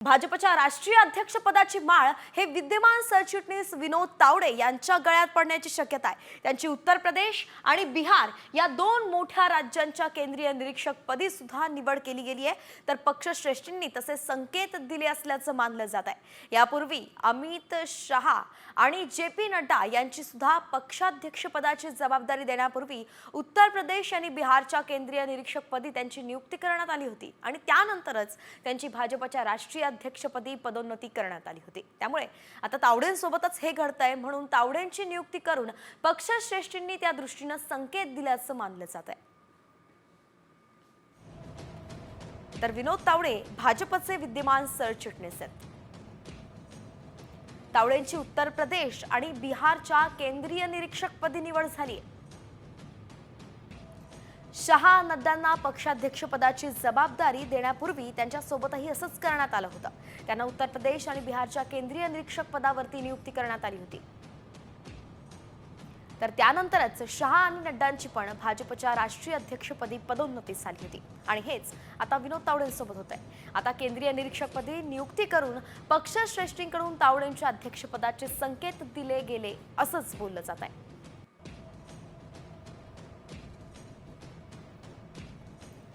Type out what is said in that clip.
भाजपच्या राष्ट्रीय अध्यक्षपदाची माळ हे विद्यमान सरचिटणीस विनोद तावडे यांच्या गळ्यात पडण्याची शक्यता आहे। त्यांची उत्तर प्रदेश आणि बिहार या दोन मोठ्या राज्यांच्या केंद्रीय निरीक्षक पदी सुद्धा निवड केली गेली आहे, तर पक्षश्रेष्ठींनी तसे संकेत दिले असल्याचं मानलं जात आहे। यापूर्वी अमित शहा आणि जेपी नड्डा यांची सुद्धा पक्षाध्यक्षपदाची जबाबदारी देण्यापूर्वी उत्तर प्रदेश आणि बिहारच्या केंद्रीय निरीक्षक पदी त्यांची नियुक्ती करण्यात आली होती आणि त्यानंतरच त्यांची भाजपच्या राष्ट्रीय अध्यक्षपदी पदोन्नती करण्यात आली होती। त्यामुळे आता तावडेंसोबतच हे घडतंय, म्हणून तावडेंची नियुक्ती करून पक्षश्रेष्ठींनी त्या दृष्टीने संकेत दिल्याचं मानलं जात आहे। तर विनोद तावडे भाजपचे विद्यमान सरचिटणीस आहेत। तावडेंची उत्तर प्रदेश आणि बिहारच्या केंद्रीय निरीक्षकपदी निवड झाली आहे। शहा नड्डांना पक्षाध्यक्षपदाची जबाबदारी देण्यापूर्वी त्यांच्यासोबतही असंच करण्यात आलं होतं। त्यांना उत्तर प्रदेश आणि बिहारच्या केंद्रीय निरीक्षक पदावरती नियुक्ती करण्यात आली होती। तर त्यानंतरच शहा आणि नड्डांची पण भाजपच्या राष्ट्रीय अध्यक्षपदी पदोन्नती झाली होती आणि हेच आता विनोद तावडेंसोबत होत आहे। आता केंद्रीय निरीक्षकपदी नियुक्ती करून पक्षश्रेष्ठींकडून तावडेंच्या अध्यक्षपदाचे संकेत दिले गेले असंच बोललं जात आहे।